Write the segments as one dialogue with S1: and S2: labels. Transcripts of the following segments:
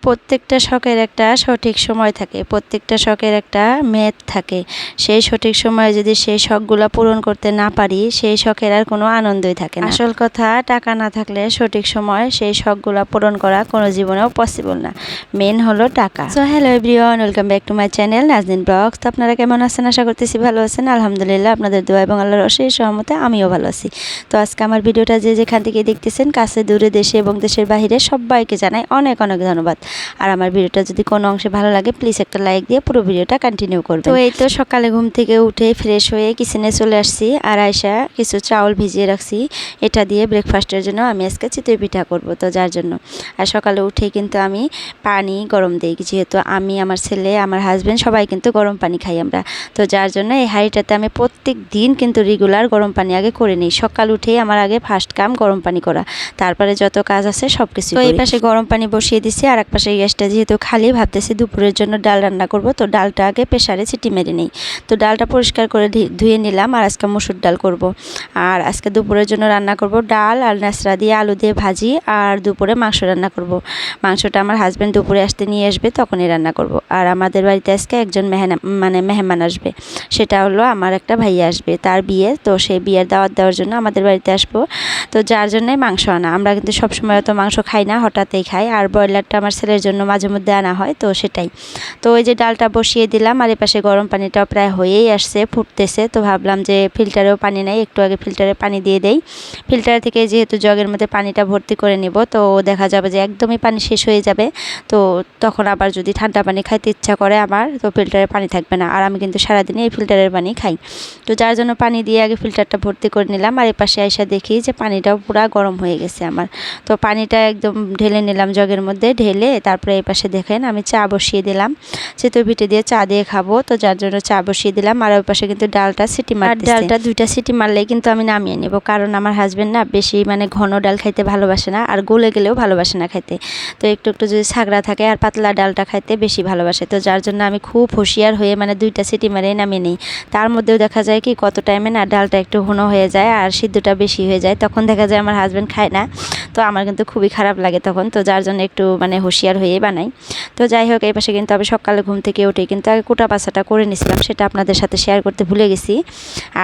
S1: প্রত্যেকটা শখের একটা সঠিক সময় থাকে, প্রত্যেকটা শখের একটা মেয়াদ থাকে। সেই সঠিক সময়ে যদি সেই শখগুলো পূরণ করতে না পারি, সেই শখের আর কোনো আনন্দই থাকে না। আসল কথা, টাকা না থাকলে সঠিক সময় সেই শখগুলো পূরণ করা কোনো জীবনেও পসিবল না। মেন হলো টাকা। So hello everyone, welcome back to my channel Nazneen blogs. তো আপনারা কেমন আছেন? আশা করতেছি ভালো আছেন। আলহামদুলিল্লাহ, আপনাদের দোয়া এবং আল্লাহর অশেষ রহমতে আমিও ভালো আছি। তো আজকে আমার ভিডিওটা যে যেখান থেকে দেখতেছেন, কাছে দূরে, দেশে এবং দেশের বাইরে, সবাইকে জানাই অনেক অনেক ধন্যবাদ। আর আমার ভিডিওটা যদি কোনো অংশে ভালো লাগে, প্লিজ একটা লাইক দিয়ে পুরো ভিডিওটা কন্টিনিউ করবেন। তো এই তো সকালে ঘুম থেকে উঠে ফ্রেশ হয়ে কিচেনে চলে আসছি, আর আয়সা কিছু চাউল ভিজিয়ে রাখছি। এটা দিয়ে ব্রেকফাস্টের জন্য আমি আজকে চিতই পিঠা করব। তো যার জন্য আর সকালে উঠে কিন্তু আমি পানি গরম দিই, যেহেতু আমি, আমার ছেলে, আমার হাজব্যান্ড সবাই কিন্তু গরম পানি খাই আমরা। তো যার জন্য এই হাঁড়িটাতে আমি প্রত্যেক দিন কিন্তু রেগুলার গরম পানি আগে করে নিই। সকাল উঠেই আমার আগে ফার্স্ট কাম গরম পানি করা, তারপরে যত কাজ আছে সব কিছু। তো এই পাশে গরম পানি বসিয়ে দিছি, আর এক পাশে গ্যাসটা যেহেতু খালি, ভাবতেছি দুপুরের জন্য ডাল রান্না করব। তো ডালটা আগে প্রেসারে সিটি মেরে নিই। তো ডালটা পরিষ্কার করে ধুয়ে নিলাম, আর আজকে মসুর ডাল করব। আর আজকে দুপুরের জন্য রান্না করব ডাল আর ন্যাসরা দিয়ে আলু দিয়ে ভাজি, আর দুপুরে মাংস রান্না করব। মাংসটা আমার হাজব্যান্ড দুপুরে আসতে নিয়ে আসবে, তখনই রান্না করব। আর আমাদের বাড়িতে আজকে একজন মেহমান আসবে, সেটা হলো আমার একটা ভাইয়া আসবে, তার বিয়ে। তো সেই বিয়ের দাওয়াত দেওয়ার জন্য আমাদের বাড়িতে আসবো। তো যার জন্যই মাংস আনা। আমরা কিন্তু সবসময় অত মাংস খাই না, হঠাৎই খাই। আর ব্রয়লারটা আমার ছেলের জন্য মাঝে মধ্যে আনা হয়, তো সেটাই। তো ওই যে ডালটা বসিয়ে দিলাম, আর এপাশে গরম পানিটাও প্রায় হয়েই আসছে, ফুটতেছে। তো ভাবলাম যে ফিল্টারেও পানি নেই, একটু আগে ফিল্টারে পানি দিয়ে দেই। ফিল্টার থেকে যেহেতু জগের মধ্যে পানিটা ভর্তি করে নিব, তো দেখা যাবে যে একদমই পানি শেষ হয়ে যাবে। তো তখন আবার যদি ঠান্ডা পানি খাইতে ইচ্ছা করে আমার, তো ফিল্টারে পানি থাকবে না। আর আমি কিন্তু সারাদিনে এই ফিল্টারের পানি খাই। তো যার জন্য পানি দিয়ে আগে ফিল্টারটা ভর্তি করে নিলাম। আর এপাশে আইসা দেখি যে পানিটাও পুরো গরম হয়ে গেছে আমার। তো পানিটা একদম ঢেলে নিলাম জগের মধ্যে, ঢেলে তারপরে এই পাশে দেখেন আমি চা বসিয়ে দিলাম। চিতই পিঠে দিয়ে চা দিয়ে খাবো, তো যার জন্য চা বসিয়ে দিলাম। আর ওই পাশে কিন্তু ডালটা সিটি মারতেছে। ডালটা 2টা সিটি মারলেই কিন্তু আমি নামিয়ে নেব, কারণ আমার হাজবেন্ড না বেশি ঘন ডাল খাইতে ভালোবাসে না, আর গলে গেলেও ভালোবাসে না খাইতে। তো একটু একটু যদি ছাগড়া থাকে আর পাতলা ডালটা খাইতে বেশি ভালোবাসে। তো যার জন্য আমি খুব হুঁশিয়ার হয়ে 2টা সিটি মারেই নামিয়ে নিই। তার মধ্যেও দেখা যায় কি কত টাইমে না ডালটা একটু ঘন হয়ে যায় আর সিদ্ধটা বেশি হয়ে যায়, তখন দেখা যায় আমার হাজবেন্ড খায় না। তো আমার কিন্তু খুবই খারাপ লাগে তখন। তো যার জন্য একটু হুঁশিয়ার হয়ে বানাই। তো যাই হোক, এই পাশে কিন্তু আমি সকালে ঘুম থেকে উঠে কিন্তু আগে কুটা পাচাটা করে নিয়েছিলাম, সেটা আপনাদের সাথে শেয়ার করতে ভুলে গেছি।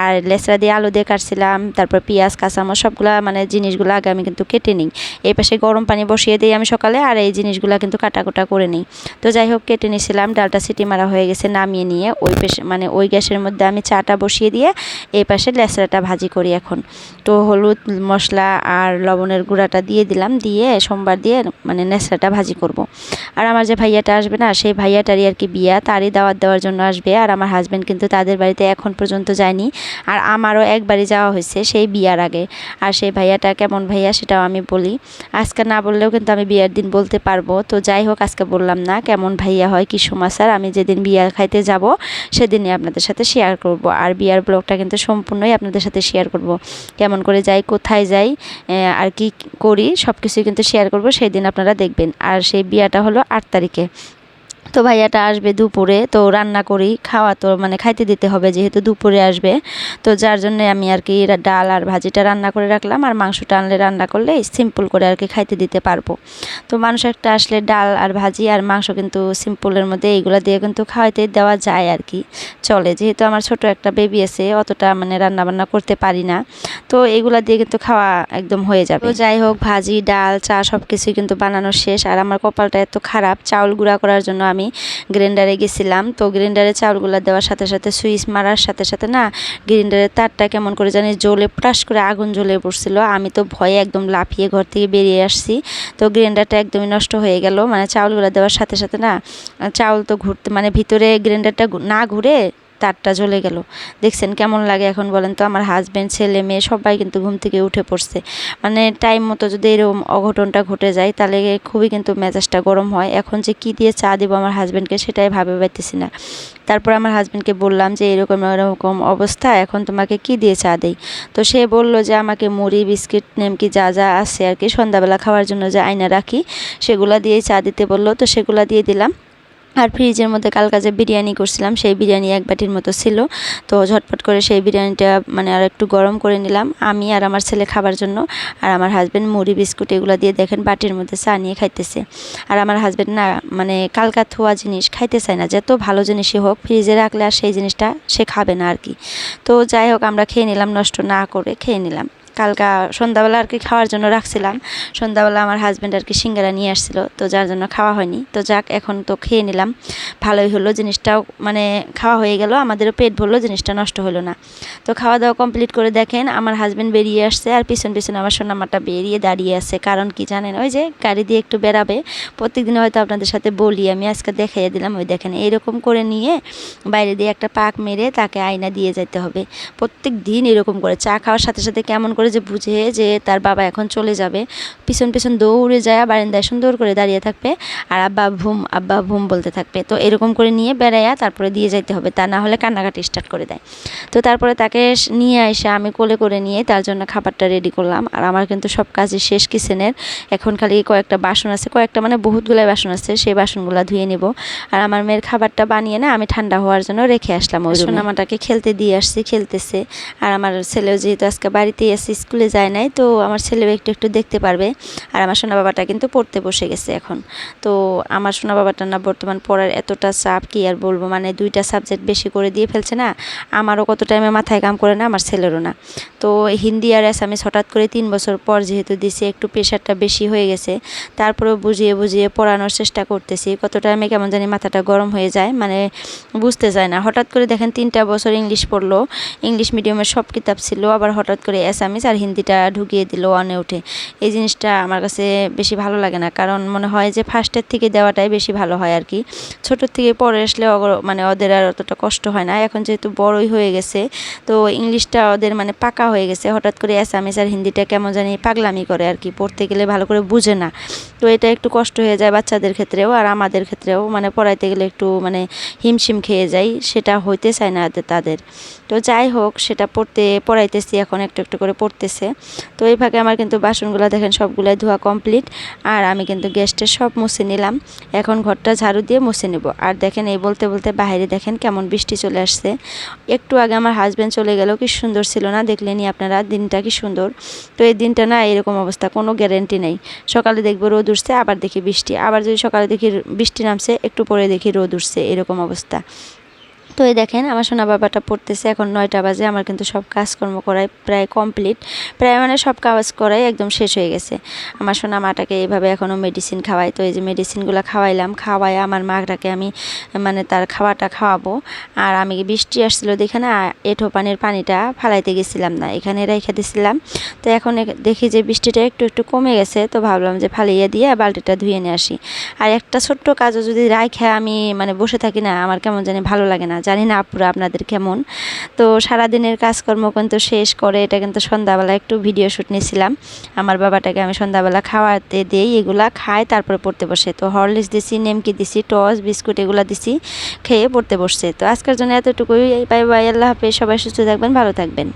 S1: আর লেসরা দিয়ে আলু দিয়ে কাটছিলাম, তারপর পেঁয়াজ কাঁচামরিচ সবগুলা জিনিসগুলো আগে আমি কিন্তু কেটে নিই। এই পাশে গরম পানি বসিয়ে দিই আমি সকালে, আর এই জিনিসগুলো কিন্তু কাটাকুটা করে নিই। তো যাই হোক, কেটে নিয়েছিলাম। ডালটা সিটি মারা হয়ে গেছে, নামিয়ে নিয়ে ওই পাশে ওই গ্যাসের মধ্যে আমি চাটা বসিয়ে দিয়ে এই পাশে লেসরাটা ভাজি করি এখন। তো হলুদ মশলা আর লবণের গুঁড়াটা দিয়ে দিলাম, দিয়ে সোমবার দিয়ে লেসরাটা ভাজি করব। আর আমার যে ভাইয়াটা আসবে না, সেই ভাইয়াটারই আর কি বিয়া, তারই দাওয়াত দেওয়ার জন্য আসবে। আর আমার হাজব্যান্ড কিন্তু তাদের বাড়িতে এখন পর্যন্ত যায়নি, আর আমারও একবারই যাওয়া হয়েছে সেই বিয়ার আগে। আর সেই ভাইয়াটা কেমন ভাইয়া সেটাও আমি বলি, আজকে না বললেও কিন্তু আমি বিয়ার দিন বলতে পারবো। তো যাই হোক, আজকে বললাম না কেমন ভাইয়া হয় কি সমাচার, আমি যেদিন বিয়া খাইতে যাব সেদিনই আপনাদের সাথে শেয়ার করব। আর বিয়ার ব্লগটা কিন্তু সম্পূর্ণই আপনাদের সাথে শেয়ার করব, কেমন করে যাই, কোথায় যাই, আর কি করি, সব কিছুই কিন্তু শেয়ার করব, সেই দিন আপনারা দেখবেন। আর সেই বিয়াটা হলো 8 তারিখে। তো ভাইয়াটা আসবে দুপুরে, তো রান্না করি, খাওয়া তো খাইতে দিতে হবে যেহেতু দুপুরে আসবে। তো যার জন্য আমি আর কি ডাল আর ভাজিটা রান্না করে রাখলাম, আর মাংসটা আনলে রান্না করলে সিম্পল করে আর কি খাইতে দিতে পারবো। তো মানুষ একটা আসলে ডাল আর ভাজি আর মাংস কিন্তু সিম্পলের মধ্যে এইগুলো দিয়ে কিন্তু খাওয়াইতে দেওয়া যায় আর কি, চলে। যেহেতু আমার ছোট একটা বেবি আছে, অতটা রান্না বান্না করতে পারি না, তো এগুলা দিয়ে কিন্তু খাওয়া একদম হয়ে যাবে। তো যাই হোক, ভাজি ডাল চা সব কিছুই কিন্তু বানানো শেষ। আর আমার কপালটা এত খারাপ, চাউল গুঁড়া করার জন্য আমি গ্রাইন্ডারে গেছিলাম। তো গ্রাইন্ডারে চাউলগুলো দেওয়ার সাথে সাথে সুইচ মারার সাথে সাথে না গ্রাইন্ডারের তারটা কেমন করে জানি জ্বলে, প্রাস করে আগুন জ্বলে পড়ছিল। আমি তো ভয়ে একদম লাফিয়ে ঘর থেকে বেরিয়ে আসছি। তো গ্রাইন্ডারটা একদমই নষ্ট হয়ে গেল, চাউলগুলো দেওয়ার সাথে সাথে না চাউল তো ঘুরতে ভিতরে গ্রাইন্ডারটা না ঘুরে তারটা জ্বলে গেল। দেখছেন কেমন লাগে এখন বলেন তো? আমার হাজব্যান্ড, ছেলে মেয়ে সবাই কিন্তু ঘুম থেকে উঠে পড়ছে। টাইম মতো যদি এরকম অঘটনটা ঘটে যায়, তাহলে খুবই কিন্তু মেজাজটা গরম হয়। এখন যে কি দিয়ে চা দেবো আমার হাজব্যান্ডকে, সেটাই ভাবে পাইতেছি না। তারপর আমার হাজব্যান্ডকে বললাম যে এরকম এরকম অবস্থা, এখন তোমাকে কি দিয়ে চা দেই? তো সে বলল যে আমাকে মুড়ি বিস্কিট নেমকি যা যা আছে আর কি সন্ধ্যাবেলা খাওয়ার জন্য যে আয়না রাখি, সেগুলা দিয়েই চা দিতে বললো। তো সেগুলা দিয়ে দিলাম। আর ফ্রিজের মধ্যে কালকে যে বিরিয়ানি করছিলাম সেই বিরিয়ানি এক বাটির মতো ছিল। তো ঝটপট করে সেই বিরিয়ানিটা মানে আর একটু গরম করে নিলাম আমি আর আমার ছেলে খাবার জন্য। আর আমার হাজব্যান্ড মুড়ি বিস্কুট এগুলো দিয়ে দেখেন বাটির মধ্যে চা নিয়ে খাইতেছে। আর আমার হাজব্যান্ড না মানে কালকা থোয়া জিনিস খাইতে চায় না, যত ভালো জিনিসই হোক ফ্রিজে রাখলে আর সেই জিনিসটা সে খাবে না আর কি। তো যাই হোক আমরা খেয়ে নিলাম, নষ্ট না করে খেয়ে নিলাম। কালকা সন্ধ্যাবেলা আর কি খাওয়ার জন্য রাখছিলাম। সন্ধ্যাবেলা আমার হাজব্যান্ড আর কি সিঙ্গারা নিয়ে আসছিল, তো যার জন্য খাওয়া হয়নি। তো যাক এখন তো খেয়ে নিলাম, ভালোই হলো, জিনিসটাও মানে খাওয়া হয়ে গেল, আমাদেরও পেট ভরলো, জিনিসটা নষ্ট হলো না। তো খাওয়া দাওয়া কমপ্লিট করে দেখেন আমার হাজব্যান্ড বেরিয়ে আসছে আর পিছন পিছন আমার সোনামাটা বেরিয়ে দাঁড়িয়ে আছে। কারণ কি জানেন, ওই যে গাড়ি দিয়ে একটু বেরাবে, প্রত্যেকদিন হয়তো আপনাদের সাথে বলি, আমি আজকে দেখাইয়া দিলাম। ওই দেখেন এইরকম করে নিয়ে বাইরে দিয়ে একটা পাক মেরে তাকে আয়না দিয়ে যেতে হবে। প্রত্যেক দিন এরকম করে চা খাওয়ার সাথে সাথে কেমন করে যে বুঝে যে তার বাবা এখন চলে যাবে, পিছন পিছন দৌড়ে যায় বারান্দায় সুন্দর করে দাঁড়িয়ে থাকবে আর আব্বা ভুম বলতে থাকবে। তো এরকম করে নিয়ে বেড়াইয়া তারপরে দিয়ে যাইতে হবে, তা না হলে কান্নাকাটি স্টার্ট করে দেয়। তো তারপরে তাকে নিয়ে এসে আমি কোলে করে নিয়ে তার জন্য খাবারটা রেডি করলাম। আর আমার কিন্তু সব কাজই শেষ কিচেনের, এখন খালি কয়েকটা বাসন আছে, কয়েকটা মানে বহুতগুলো বাসন আছে, সেই বাসনগুলো ধুয়ে নেব। আর আমার মেয়ের খাবারটা বানিয়ে না আমি ঠান্ডা হওয়ার জন্য রেখে আসলাম। ওই সোনামাটাকে খেলতে দিয়ে আসছি, খেলতেছে। আর আমার ছেলেও যেহেতু আজকে বাড়িতেই আছে, স্কুলে যায় নাই, তো আমার ছেলেও একটু একটু দেখতে পারবে। আর আমার সোনা বাবাটা কিন্তু পড়তে বসে গেছে এখন। তো আমার সোনা বাবাটা না বর্তমান পড়ার এতটা চাপ কি আর বলবো, মানে 2টা সাবজেক্ট বেশি করে দিয়ে ফেলছে না, আমারও কত টাইমে মাথায় কাম করে না, আমার ছেলেরও না। তো হিন্দি আর অ্যাসামিস হঠাৎ করে 3 বছর পর যেহেতু দিছে, একটু প্রেশারটা বেশি হয়ে গেছে। তারপরেও বুঝিয়ে বুঝিয়ে পড়ানোর চেষ্টা করতেছি, কত টাইমে কেমন জানি মাথাটা গরম হয়ে যায়, মানে বুঝতে চায় না। হঠাৎ করে দেখেন 3টা বছর ইংলিশ পড়লো, ইংলিশ মিডিয়ামের সব কিতাব ছিল, আবার হঠাৎ করে অ্যাসামিস আর হিন্দিটা ঢুকিয়ে দিল অনে উঠে। এই জিনিসটা আমার কাছে বেশি ভালো লাগে না, কারণ মনে হয় যে ফার্স্টের থেকে দেওয়াটাই বেশি ভালো হয় আর কি। ছোটোর থেকে পড়ে আসলে মানে ওদের আর অতটা কষ্ট হয় না। এখন যেহেতু বড়ই হয়ে গেছে, তো ইংলিশটা ওদের মানে পাকা হয়ে গেছে, হঠাৎ করে অ্যাসামিস আর হিন্দিটা কেমন জানি পাগলামি করে আর কি, পড়তে গেলে ভালো করে বুঝে না। তো এটা একটু কষ্ট হয়ে যায় বাচ্চাদের ক্ষেত্রেও আর আমাদের ক্ষেত্রেও, মানে পড়াইতে গেলে একটু মানে হিমশিম খেয়ে যায়, সেটা হইতে চায় না তাদের। তো যাই হোক সেটা পড়াইতেছি, এখন একটু একটু করে পড়তেছে। তো এই ফাঁকে আমার কিন্তু বাসনগুলো দেখেন সবগুলাই ধোয়া কমপ্লিট। আর আমি কিন্তু গ্যাসটা সব মুছে নিলাম, এখন ঘরটা ঝাড়ু দিয়ে মুছে নেব। আর দেখেন এই বলতে বলতে বাইরে দেখেন কেমন বৃষ্টি চলে আসছে। একটু আগে আমার হাজব্যান্ড চলে গেল, কি সুন্দর ছিল না, দেখলেনি আপনারা দিনটা কি সুন্দর। তো এই দিনটা না এরকম অবস্থা, কোনো গ্যারেন্টি নেই, সকালে দেখবো রোদ উঠছে, আবার দেখি বৃষ্টি, আবার যদি সকালে দেখি বৃষ্টি নামছে, একটু পরে দেখি রোদ উঠছে, এরকম অবস্থা। তো এই দেখেন আমার সোনা বাবাটা পড়তেছে, এখন 9টা বাজে, আমার কিন্তু সব কাজকর্ম করাই প্রায় কমপ্লিট, প্রায় মানে সব কাজ করাই একদম শেষ হয়ে গেছে। আমার সোনা মাটাকে এইভাবে এখনও মেডিসিন খাওয়াই, তো এই যে মেডিসিনগুলো খাওয়াইলাম, খাওয়াই আমার মাটাকে আমি মানে তার খাওয়াটা খাওয়াবো। আর আমি বৃষ্টি আসছিলো দেখে না এঁঠো পানির পানিটা ফালাইতে গেছিলাম না, এখানে রেখে দিছিলাম। তো এখন দেখি যে বৃষ্টিটা একটু একটু কমে গেছে, তো ভাবলাম যে ফালিয়ে দিয়ে বালতিটা ধুয়ে নিয়ে আসি। আর একটা ছোট্ট কাজও যদি রাইখে আমি মানে বসে থাকি না, আমার কেমন জানি ভালো লাগে না, জানি না আপুরা আপনাদের কেমন। তো সারাদিনের কাজকর্ম কিন্তু শেষ করে এটা কিন্তু সন্ধ্যাবেলা একটু ভিডিও শ্যুট নিয়েছিলাম। আমার বাবাটাকে আমি সন্ধ্যাবেলা খাওয়াতে দিই, এগুলা খায় তারপরে পড়তে বসে। তো হরলিক্স দিছি, নেমকি দিছি, টস বিস্কুট এগুলো দিছি, খেয়ে পড়তে বসছে। তো আজকের জন্য এতটুকুই, বাই বাই, আল্লাহ হাফেজ, সবাই সুস্থ থাকবেন, ভালো থাকবেন।